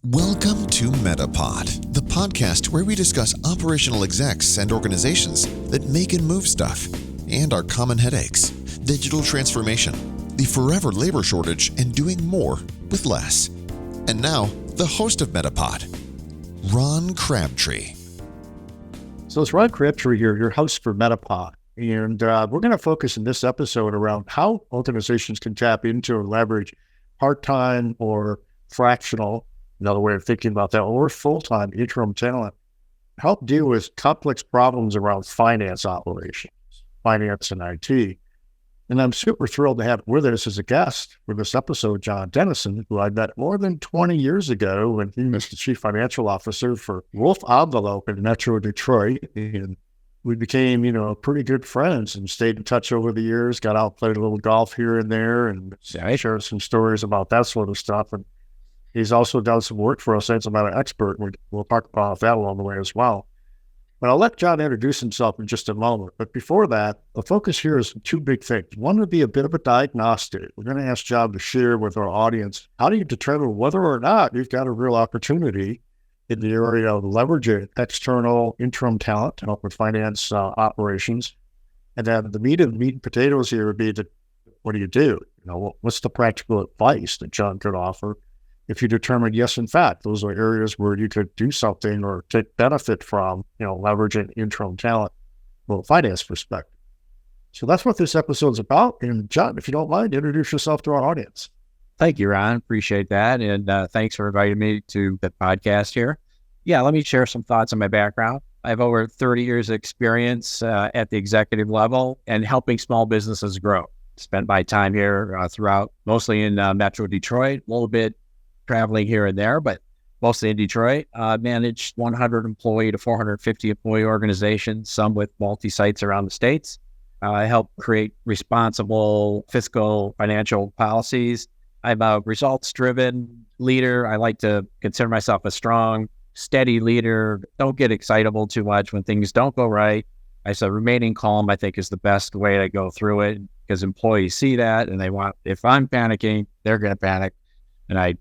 Welcome to Metapod, the podcast where we discuss operational execs and organizations that make and move stuff, and our common headaches, digital transformation, the forever labor shortage, and doing more with less. And now, the host of Metapod, Ron Crabtree. So it's Ron Crabtree here, your host for Metapod. And we're going to focus in this episode around how organizations can tap into and leverage part-time or fractional, another way of thinking about that, or full-time interim talent, help deal with complex problems around finance operations, finance and IT. And I'm super thrilled to have with us as a guest for this episode, John Dennison, who I met more than 20 years ago when he was the chief financial officer for Wolf Envelope in Metro Detroit. And we became, pretty good friends and stayed in touch over the years, got out, played a little golf here and there, and shared some stories about that sort of stuff. And he's also done some work for us as a matter expert. We'll talk about that along the way as well. But I'll let John introduce himself in just a moment. But before that, the focus here is two big things. One would be a bit of a diagnostic. We're going to ask John to share with our audience, how do you determine whether or not you've got a real opportunity in the area of leveraging external interim talent to help with finance operations? And then the meat and potatoes here would be, what do you do? What's the practical advice that John could offer if you determine, yes, in fact, those are areas where you could do something or take benefit from, leveraging interim talent from a finance perspective. So that's what this episode's about. And John, if you don't mind, introduce yourself to our audience. Thank you, Ron. Appreciate that. And thanks for inviting me to the podcast here. Yeah, let me share some thoughts on my background. I have over 30 years of experience at the executive level and helping small businesses grow. Spent my time here throughout, mostly in Metro Detroit, a little bit traveling here and there, but mostly in Detroit. Managed 100 employee to 450 employee organizations, some with multi-sites around the states. I help create responsible fiscal financial policies. I'm a results-driven leader. I like to consider myself a strong, steady leader. Don't get excitable too much when things don't go right. I said remaining calm, I think, is the best way to go through it, because employees see that and they want, if I'm panicking, they're going to panic. And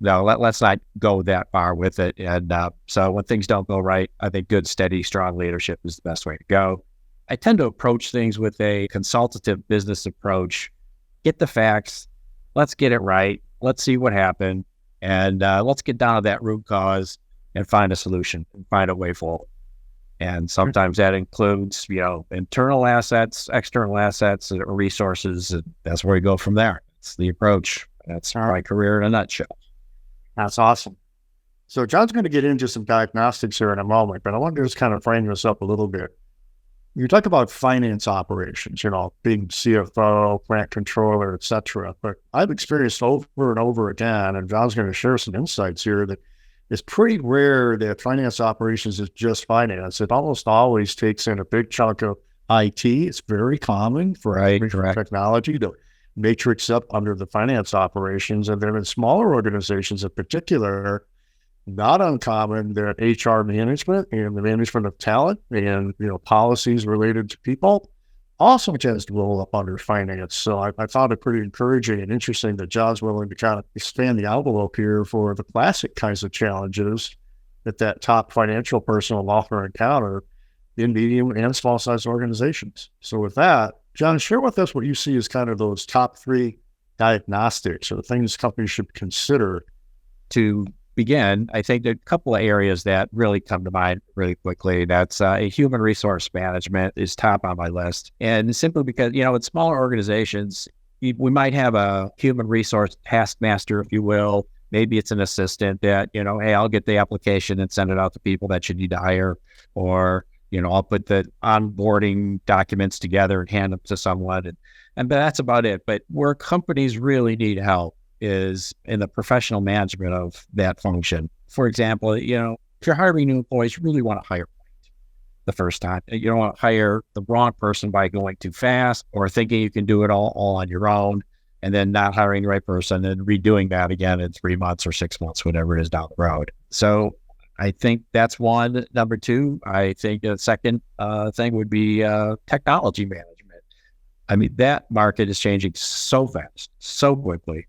let's not go that far with it. And so when things don't go right, I think good, steady, strong leadership is the best way to go. I tend to approach things with a consultative business approach. Get the facts. Let's get it right. Let's see what happened. And let's get down to that root cause and find a solution and find a way forward. And sometimes that includes, internal assets, external assets, or resources. And that's where we go from there. It's the approach. That's my career in a nutshell. That's awesome. So John's going to get into some diagnostics here in a moment, but I want to just kind of frame this up a little bit. You talk about finance operations, being CFO, plant controller, et cetera. But I've experienced over and over again, and John's going to share some insights here, that it's pretty rare that finance operations is just finance. It almost always takes in a big chunk of IT. It's very common for technology to matrix up under the finance operations. And then in smaller organizations in particular, not uncommon that HR management and the management of talent and, policies related to people also tends to roll up under finance. So I found it pretty encouraging and interesting that John's willing to kind of expand the envelope here for the classic kinds of challenges that top financial person will often encounter in medium and small size organizations. So with that, John, share with us what you see as kind of those top three diagnostics or the things companies should consider. To begin, I think there are a couple of areas that really come to mind really quickly. That's a human resource management is top on my list. And simply because, in smaller organizations, we might have a human resource taskmaster, if you will. Maybe it's an assistant that, hey, I'll get the application and send it out to people that you need to hire, or I'll put the onboarding documents together and hand them to someone. But that's about it. But where companies really need help is in the professional management of that function. For example, if you're hiring new employees, you really want to hire right the first time. You don't want to hire the wrong person by going too fast or thinking you can do it all on your own, and then not hiring the right person and redoing that again in 3 months or 6 months, whatever it is down the road. So I think that's one. Number two, I think the second thing would be technology management. I mean, that market is changing so fast, so quickly.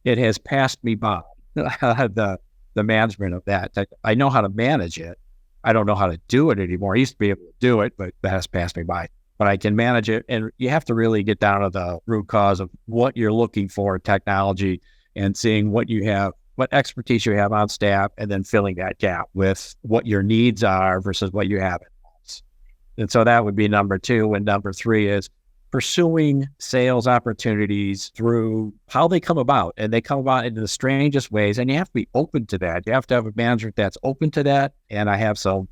It has passed me by. The the management of that. I know how to manage it. I don't know how to do it anymore. I used to be able to do it, but that has passed me by. But I can manage it. And you have to really get down to the root cause of what you're looking for in technology and seeing what you have, what expertise you have on staff, and then filling that gap with what your needs are versus what you have. And so that would be number 2. And number 3 is pursuing sales opportunities through how they come about. And they come about in the strangest ways. And you have to be open to that. You have to have a manager that's open to that. And I have some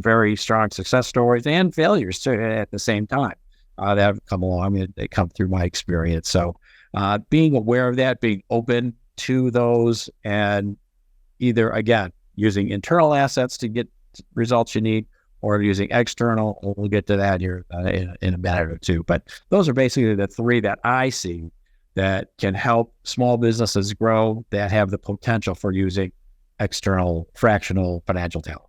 very strong success stories and failures too at the same time that have come along. They come through my experience. So being aware of that, being open to those, and either, again, using internal assets to get results you need, or using external. We'll get to that here in a minute or two. But those are basically the 3 that I see that can help small businesses grow, that have the potential for using external fractional financial talent.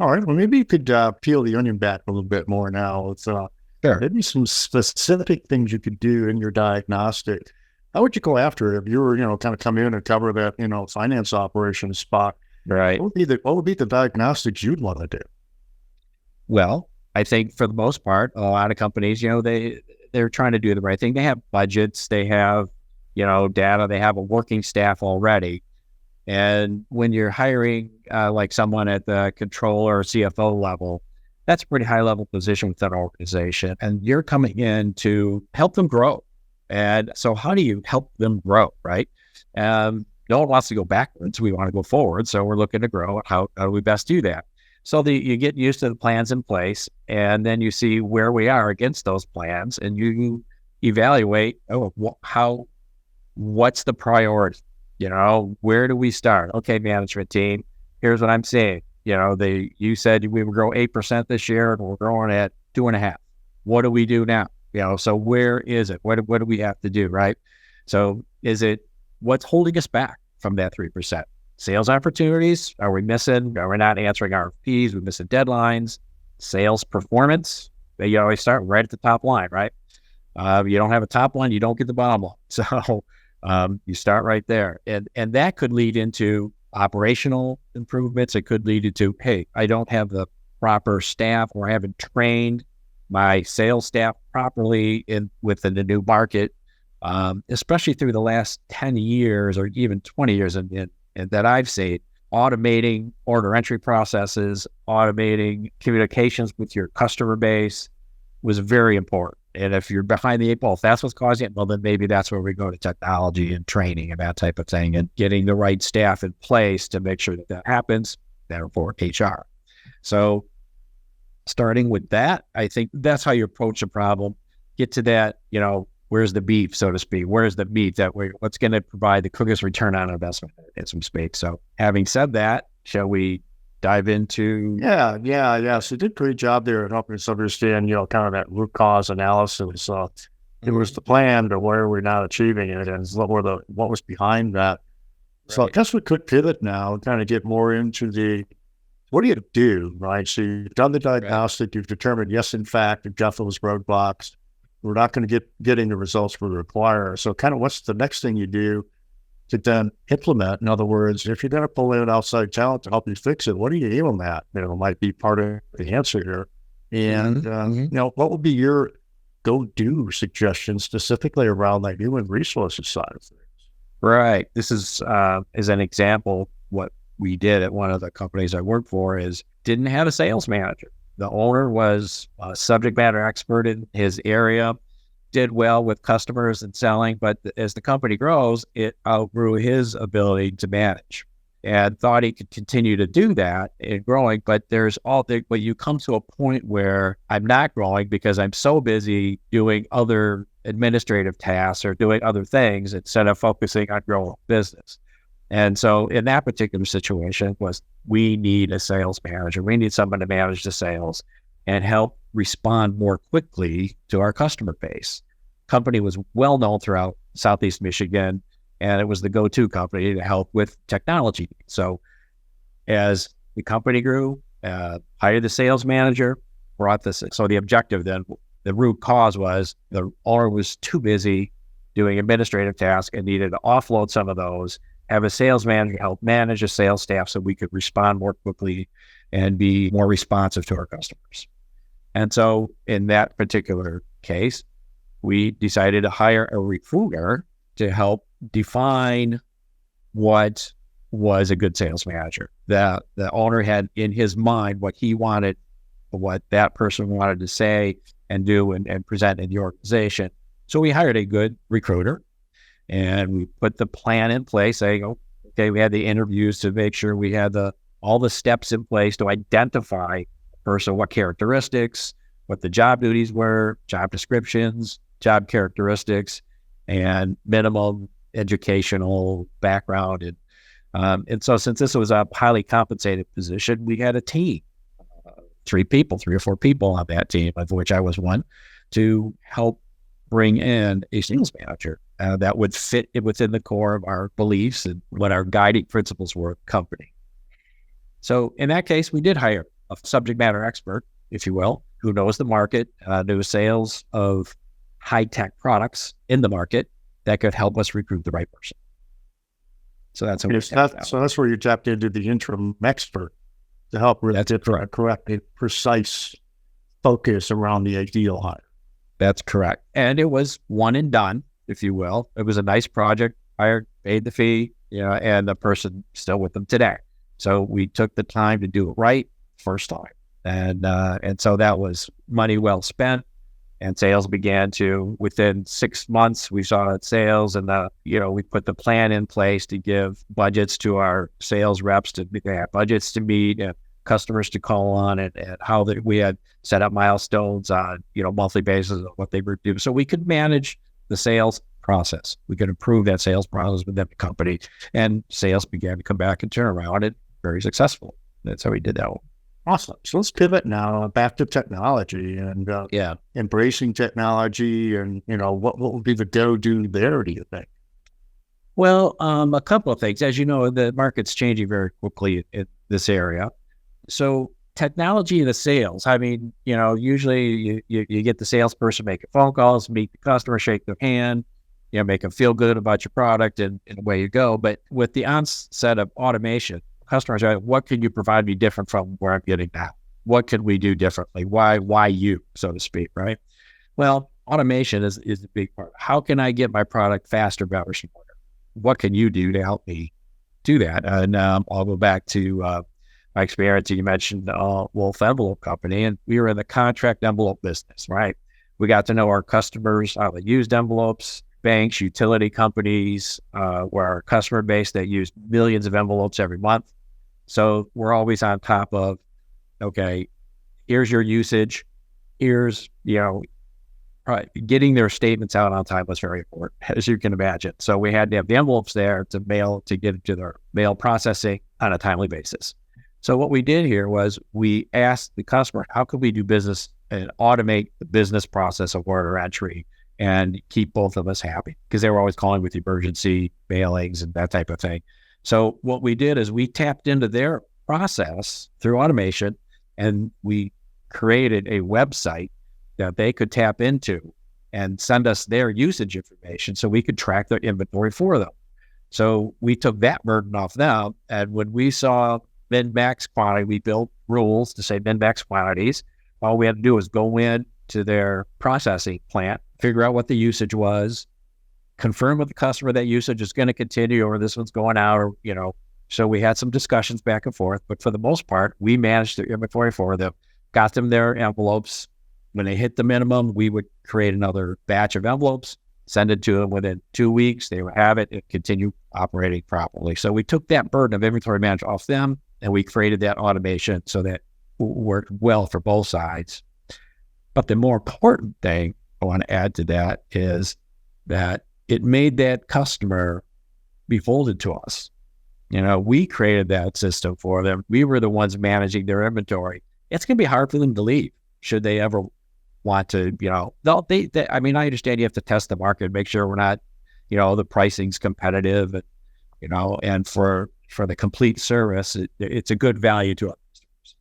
All right. Well, maybe you could peel the onion back a little bit more now. It's Sure. maybe some specific things you could do in your diagnostic. How would you go after it if you were, kind of come in and cover that, finance operations spot? Right. What would be the diagnostics you'd want to do? Well, I think for the most part, a lot of companies, they're trying to do the right thing. They have budgets, they have, data, they have a working staff already. And when you're hiring like someone at the controller or CFO level, that's a pretty high level position within an organization. And you're coming in to help them grow. And so how do you help them grow, right? No one wants to go backwards. We want to go forward. So we're looking to grow. How do we best do that? So you get used to the plans in place, and then you see where we are against those plans, and you evaluate, what's the priority? Where do we start? Okay, management team, here's what I'm seeing. You said we would grow 8% this year, and we're growing at 2.5%. What do we do now? So where is it? What do we have to do, right? So is it, what's holding us back from that 3%? Sales opportunities? Are we missing? Are we not answering RFPs? We're missing deadlines. Sales performance? You always start right at the top line, right? You don't have a top line, you don't get the bottom line. So you start right there. And that could lead into operational improvements. It could lead into, hey, I don't have the proper staff, or I haven't trained my sales staff properly within the new market. Especially through the last 10 years or even 20 years and that I've seen, automating order entry processes, automating communications with your customer base was very important. And if you're behind the 8 ball, if that's what's causing it, well, then maybe that's where we go to technology and training and that type of thing, and getting the right staff in place to make sure that happens, therefore HR. So starting with that, I think that's how you approach a problem. Get to that, where's the beef, so to speak? Where's the meat what's going to provide the quickest return on investment in some space? So having said that, shall we dive into? Yeah. So you did a great job there at helping us understand, kind of that root cause analysis. It was the plan, but where we're not achieving it, and what was behind that. Right. So I guess we could pivot now and kind of get more into what do you do, right? So you've done the diagnostic, You've determined, yes, in fact, we've got those roadblocks. We're not going to getting the results we require. So kind of what's the next thing you do to then implement? In other words, if you're going to pull in outside talent to help you fix it, what are you aiming at? Might be part of the answer here. And, what would be your go-do suggestions specifically around the human resources side of things? Right. This is an example. What we did at one of the companies I worked for is didn't have a sales manager. The owner was a subject matter expert in his area, did well with customers and selling, but as the company grows, it outgrew his ability to manage, and thought he could continue to do that in growing. But but you come to a point where I'm not growing because I'm so busy doing other administrative tasks or doing other things instead of focusing on growing business. And so in that particular situation we need a sales manager. We need someone to manage the sales and help respond more quickly to our customer base. Company was well known throughout Southeast Michigan, and it was the go-to company to help with technology. So as the company grew, hired the sales manager, brought this. So the objective then, the root cause was the owner was too busy doing administrative tasks and needed to offload some of those have a sales manager help manage a sales staff so we could respond more quickly and be more responsive to our customers. And so in that particular case, we decided to hire a recruiter to help define what was a good sales manager. The owner had in his mind what he wanted, what that person wanted to say and do and present in the organization. So we hired a good recruiter and we put the plan in place saying, okay, we had the interviews to make sure we had all the steps in place to identify the person, what characteristics, what the job duties were, job descriptions, job characteristics, and minimum educational background. And so since this was a highly compensated position, we had a team, 3 or 4 people on that team, of which I was one, to help bring in a sales manager that would fit within the core of our beliefs and what our guiding principles were of the company. So in that case, we did hire a subject matter expert, if you will, who knows the market, knows sales of high-tech products in the market that could help us recruit the right person. So that's that's where you tapped into the interim expert to help with correct a precise focus around the ideal hire. That's correct. And it was one and done, if you will. It was a nice project, hired, paid the fee, and the person still with them today. So we took the time to do it right first time. And so that was money well spent. And sales began to, within 6 months, we saw sales and we put the plan in place to give budgets to our sales reps to have budgets to meet and customers to call on and how we had set up milestones on, monthly basis of what they were doing. So we could manage the sales process. We could improve that sales process within the company, and sales began to come back and turn around and very successful. That's how we did that one. Awesome. So let's pivot now back to technology and embracing technology and, what will be the go-do there, do you think? Well, a couple of things. As you know, the market's changing very quickly in this area. So technology in the sales, usually you get the salesperson making phone calls, meet the customer, shake their hand, make them feel good about your product and away you go. But with the onset of automation, customers are like, what can you provide me different from where I'm getting now? What can we do differently? Why you, so to speak, right? Well, automation is a big part. How can I get my product faster, better, smarter? What can you do to help me do that? And I'll go back to my experience. You mentioned Wolf Envelope Company, and we were in the contract envelope business, right? We got to know our customers, how they used envelopes. Banks, utility companies were our customer base that used millions of envelopes every month. So we're always on top of, okay, here's your usage. Here's, getting their statements out on time was very important, as you can imagine. So we had to have the envelopes there to get it to their mail processing on a timely basis. So what we did here was we asked the customer, how could we do business and automate the business process of order entry and keep both of us happy? Because they were always calling with emergency mailings and that type of thing. So what we did is we tapped into their process through automation, and we created a website that they could tap into and send us their usage information so we could track their inventory for them. So we took that burden off them. And when we saw min-max quantity, we built rules to say min-max quantities. All we had to do was go in to their processing plant, figure out what the usage was, confirm with the customer that usage is going to continue or this one's going out, or, so we had some discussions back and forth, but for the most part, we managed their inventory for them, got them their envelopes. When they hit the minimum, we would create another batch of envelopes, send it to them within 2 weeks. They would have it and continue operating properly. So we took that burden of inventory management off them, and we created that automation so that it worked well for both sides. But the more important thing I want to add to that is that it made that customer beholden to us. We created that system for them. We were the ones managing their inventory. It's going to be hard for them to leave should they ever want to, I understand you have to test the market, make sure we're not, the pricing's competitive and for the complete service, it's a good value to our customers.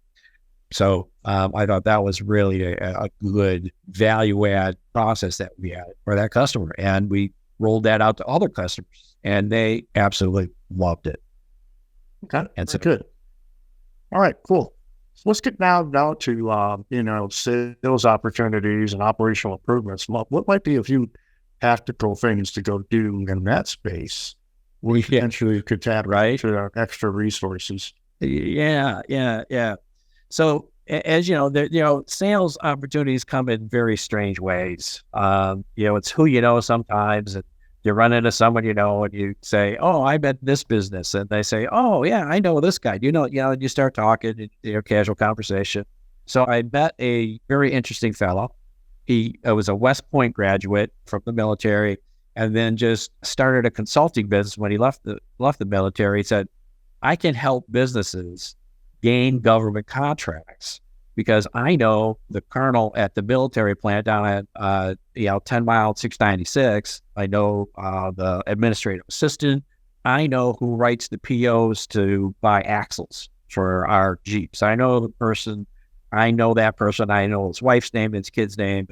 So I thought that was really a good value add process that we had for that customer. And we rolled that out to other customers, and they absolutely loved it. Okay, And so good. All right, cool. So let's get now to sales opportunities and operational improvements. What might be a few tactical things to go do in that space? We potentially could tap into extra resources. Yeah. So as you know, sales opportunities come in very strange ways. It's who you know sometimes, and you run into someone you know, and you say, "Oh, I met this business," and they say, "Oh, yeah, I know this guy." And you start talking, casual conversation. So I met a very interesting fellow. He was a West Point graduate from the military, and then just started a consulting business when he left the military. He said, "I can help businesses gain government contracts because I know the colonel at the military plant down at 10 Mile 696. I know the administrative assistant. I know who writes the POs to buy axles for our Jeeps. I know the person. I know that person. I know his wife's name, his kid's name."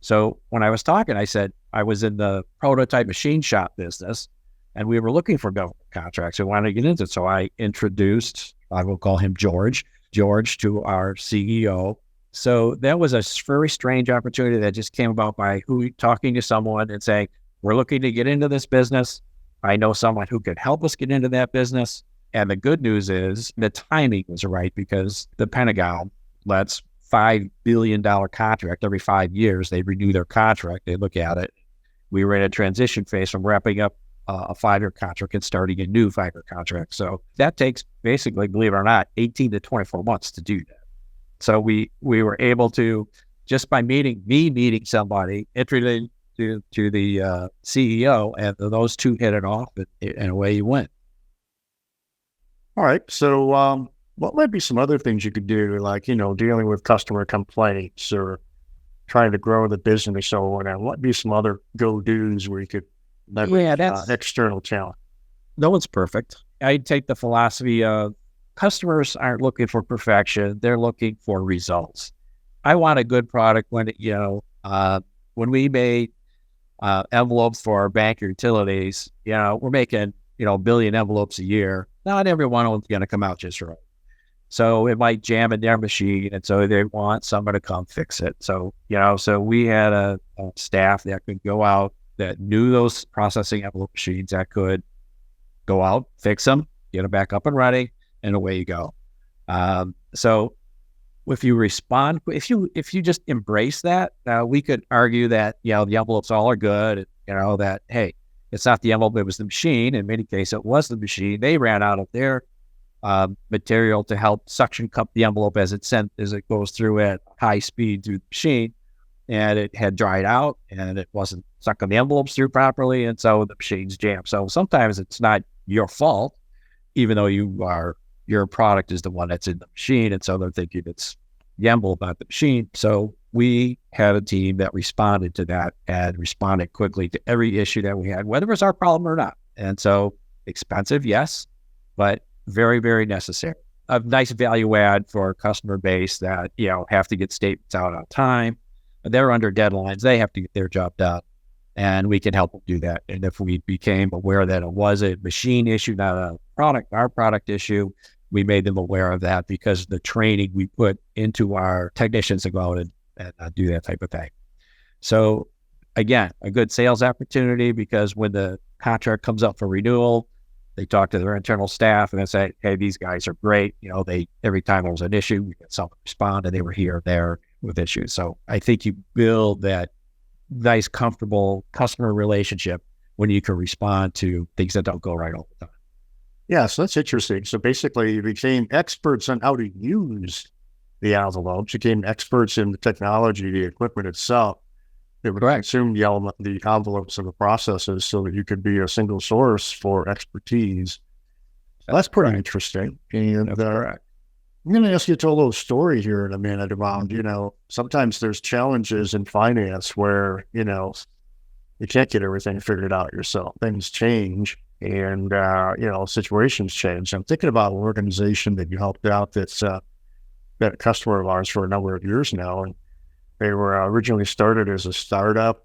So when I was talking, I said I was in the prototype machine shop business, and we were looking for government contracts. We wanted to get into it. So I introduced, I will call him George, to our CEO. So that was a very strange opportunity that just came about by talking to someone and saying, "We're looking to get into this business. I know someone who could help us get into that business." And the good news is the timing was right, because the Pentagon lets $5 billion contract every 5 years. They renew their contract. They look at it. We were in a transition phase from wrapping up a 5-year contract and starting a new 5-year contract. So that takes basically, believe it or not, 18 to 24 months to do that. So we were able to, just by meeting somebody, introduce to the CEO, and those two hit it off, and away you went. All right. So what might be some other things you could do, like, dealing with customer complaints or trying to grow the business or whatever? What would be some other go-dos where you could leverage external talent? No one's perfect. I take the philosophy of customers aren't looking for perfection. They're looking for results. I want a good product when we made envelopes for our bank utilities, we're making, 1 billion envelopes a year. Not every one of them is going to come out just right. So it might jam in their machine, and so they want someone to come fix it. So, so we had a staff that could go out, that knew those processing envelope machines, that could go out, fix them, get them back up and running, and away you go. So if you respond, if you just embrace that, we could argue that, the envelopes all are good, and, that, hey, it's not the envelope, it was the machine. In many cases, it was the machine. They ran out of their material to help suction cup the envelope as it goes through at high speed through the machine, and it had dried out, and it wasn't sucking the envelopes through properly, and so the machine's jammed. So sometimes it's not your fault, even though your product is the one that's in the machine, and so they're thinking it's the envelope, not the machine. So we had a team that responded to that and responded quickly to every issue that we had, whether it was our problem or not. And so expensive, yes, but very, very necessary. A nice value add for a customer base that, have to get statements out on time. They're under deadlines. They have to get their job done, and we can help them do that. And if we became aware that it was a machine issue, not our product issue, we made them aware of that because of the training we put into our technicians to go out and do that type of thing. So again, a good sales opportunity, because when the contract comes up for renewal, they talk to their internal staff and they say, "Hey, these guys are great. Every time there was an issue, we get someone respond, and they were here or there with issues." So I think you build that nice, comfortable customer relationship when you can respond to things that don't go right all the time. Yeah, so that's interesting. So basically, you became experts on how to use the envelopes. You became experts in the technology, the equipment itself. It would consume the envelopes and the processes, so that you could be a single source for expertise. That's pretty interesting. And I'm going to ask you to tell a little story here in a minute about, sometimes there's challenges in finance where, you can't get everything figured out yourself. Things change, and, situations change. I'm thinking about an organization that you helped out that's been a customer of ours for a number of years now. And they were originally started as a startup,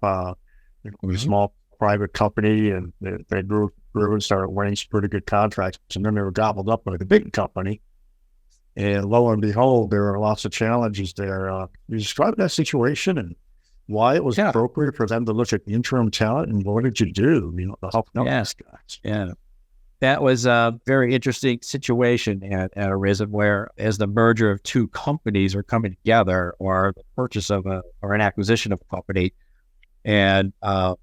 small private company, and they grew and started winning some pretty good contracts, and then they were gobbled up by the big company. And lo and behold, there are lots of challenges there. You describe that situation and why it was appropriate for them to look at interim talent, and what did you do, to help them these guys? Yeah. That was a very interesting situation at Arisen, where as the merger of two companies are coming together, or the purchase of or an acquisition of a company. And I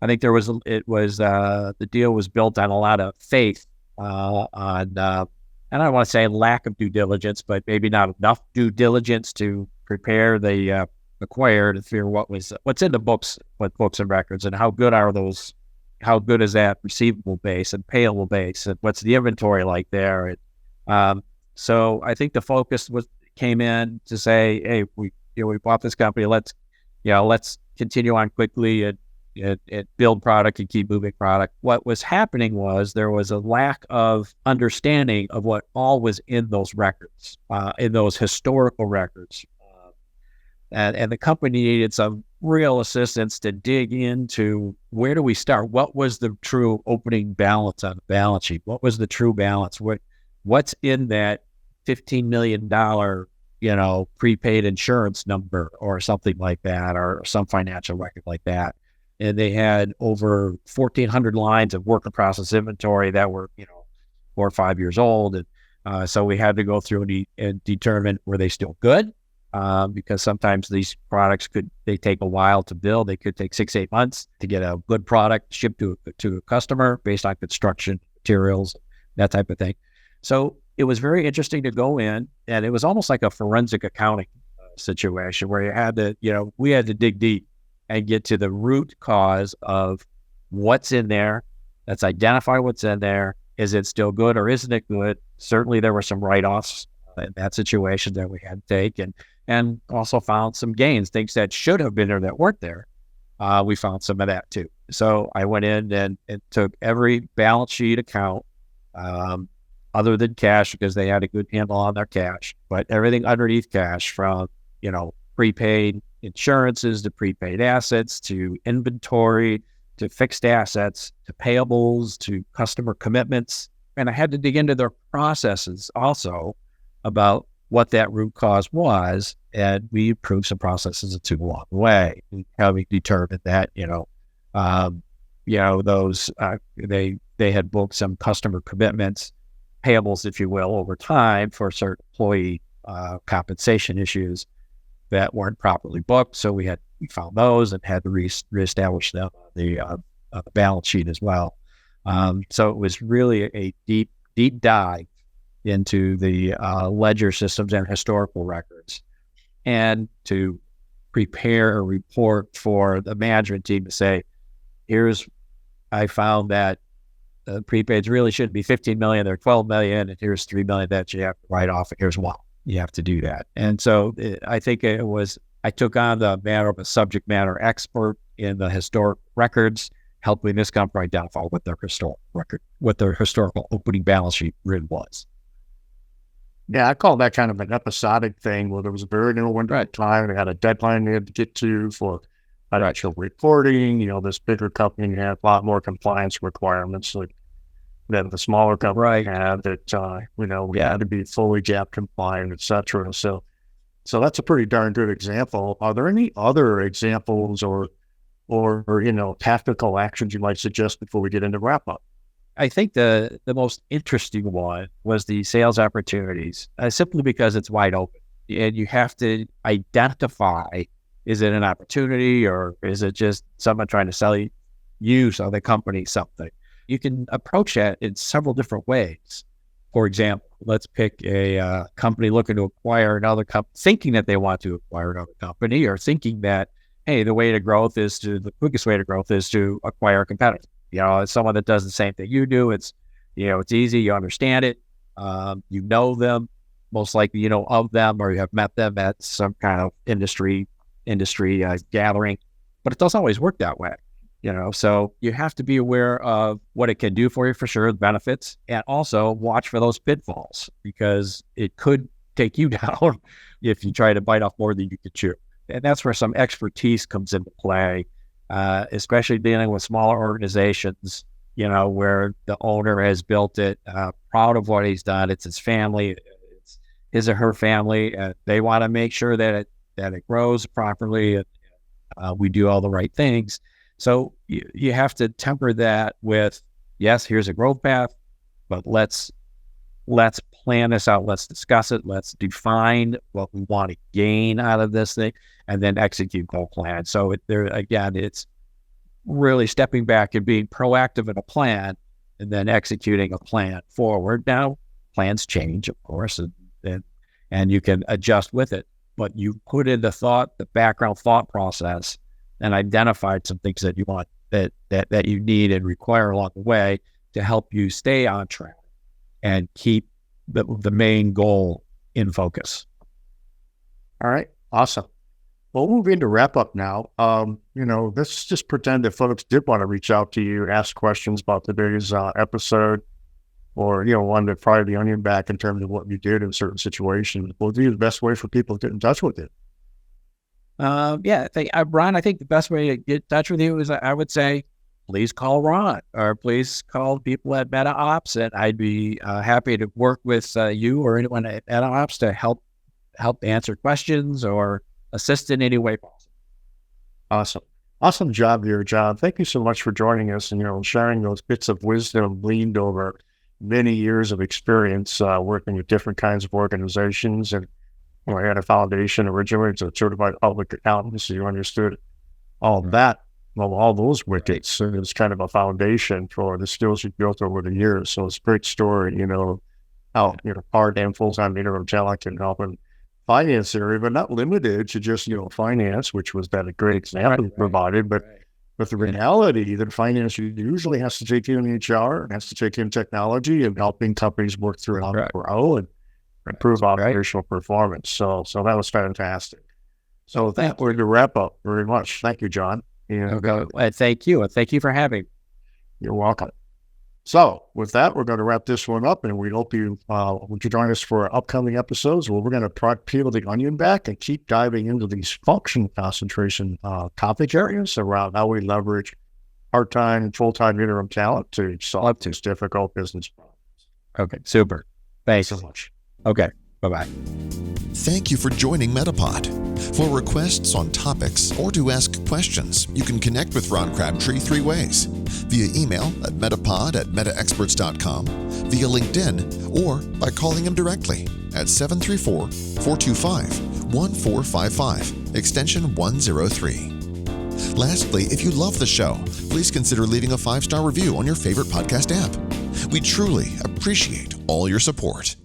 think the deal was built on a lot of faith, on, and I don't want to say lack of due diligence, but maybe not enough due diligence to prepare the acquirer to figure what's in the books, what books and records, and how good are those. How good is that receivable base and payable base, and what's the inventory like there? And, so I think the focus came in to say, hey, we bought this company. Let's continue on quickly and build product and keep moving product. What was happening was there was a lack of understanding of what all was in those records, in those historical records. And the company needed some real assistance to dig into, where do we start? What was the true opening balance on the balance sheet? What was the true balance? What's in that $15 million, prepaid insurance number, or something like that, or some financial record like that? And they had over 1,400 lines of work in process inventory that were, 4 or 5 years old. And so we had to go through and determine, were they still good? Because sometimes these products they take a while to build. They could take 6-8 months to get a good product shipped to a customer based on construction materials, that type of thing. So it was very interesting to go in, and it was almost like a forensic accounting situation, where you had to, we had to dig deep and get to the root cause of what's in there. Let's identify what's in there. Is it still good, or isn't it good? Certainly there were some write-offs in that situation that we had to take, and also found some gains, things that should have been there that weren't there. We found some of that too. So I went in and took every balance sheet account, other than cash, because they had a good handle on their cash, but everything underneath cash, from, prepaid insurances to prepaid assets to inventory to fixed assets to payables to customer commitments. And I had to dig into their processes also about what that root cause was, and we improved some processes along the way. Having determined that, those they had booked some customer commitments, payables, if you will, over time for certain employee compensation issues that weren't properly booked. So we found those and had to reestablish them on the balance sheet as well. So it was really a deep dive into the ledger systems and historical records, and to prepare a report for the management team to say, I found that the prepaids really shouldn't be 15 million, they're 12 million, and here's 3 million that you have to write off, and here's why you have to do that. And so I think I took on the matter of a subject matter expert in the historic records, helping this company identify what their historical opening balance sheet really was. Yeah, I call that kind of an episodic thing, where there was a very little window of time. They had a deadline they had to get to for financial reporting. This bigger company had a lot more compliance requirements than the smaller company had. That we had to be fully GAAP compliant, et cetera. So that's a pretty darn good example. Are there any other examples or tactical actions you might suggest before we get into wrap up? I think the most interesting one was the sales opportunities, simply because it's wide open, and you have to identify, is it an opportunity, or is it just someone trying to sell you or the company something? You can approach that in several different ways. For example, let's pick a company looking to acquire another company, thinking that they want to acquire another company, or thinking that, hey, the quickest way to growth is to acquire a competitor. It's someone that does the same thing you do. It's, it's easy. You understand it. You know them, most likely, of them, or you have met them at some kind of industry gathering, but it doesn't always work that way. So you have to be aware of what it can do for you, for sure, the benefits, and also watch for those pitfalls, because it could take you down if you try to bite off more than you could chew. And that's where some expertise comes into play. especially dealing with smaller organizations, where the owner has built it, proud of what he's done. It's his family, it's his or her family. They want to make sure that it grows properly, and we do all the right things. So you have to temper that with, yes, here's a growth path, but let's plan this out. Let's discuss it. Let's define what we want to gain out of this thing, and then execute the plan. So it's really stepping back and being proactive in a plan, and then executing a plan forward. Now, plans change, of course, and you can adjust with it. But you put in the background thought process, and identified some things that you want, that you need and require along the way to help you stay on track and keep the main goal in focus. All right. Awesome. We'll move into wrap up now. Let's just pretend that folks did want to reach out to you, ask questions about today's episode, or, wanted to pry the onion back in terms of what you did in certain situations. What would be the best way for people to get in touch with you? Ron, I think the best way to get in touch with you is, I would say, please call Ron, or please call people at MetaOps, and I'd be happy to work with you or anyone at MetaOps to help answer questions or assist in any way possible. Awesome job here, John. Thank you so much for joining us and sharing those bits of wisdom gleaned over many years of experience working with different kinds of organizations. And I had a foundation originally as a certified public accountant, so you understood all that. Well, all those wickets, so it's kind of a foundation for the skills you've built over the years. So it's a great story, how part and full-time interim talent can help in finance area, but not limited to just finance, which was that a great example provided, but the reality that finance usually has to take in HR, has to take in technology, and helping companies work through how to grow and improve operational performance. So that was fantastic. So that we're to wrap up very much. Thank you, John. Thank you. Thank you for having me. You're welcome. So with that, we're going to wrap this one up, and we hope you would join us for upcoming episodes where we're going to peel the onion back and keep diving into these function concentration topic areas around how we leverage part-time and full-time interim talent to solve these difficult business problems. Okay, super. Thanks so much. Okay, bye-bye. Thank you for joining Metapod. For requests on topics or to ask questions, you can connect with Ron Crabtree 3 ways: via email at metapod@metaexperts.com, via LinkedIn, or by calling him directly at 734-425-1455, extension 103. Lastly, if you love the show, please consider leaving a 5-star review on your favorite podcast app. We truly appreciate all your support.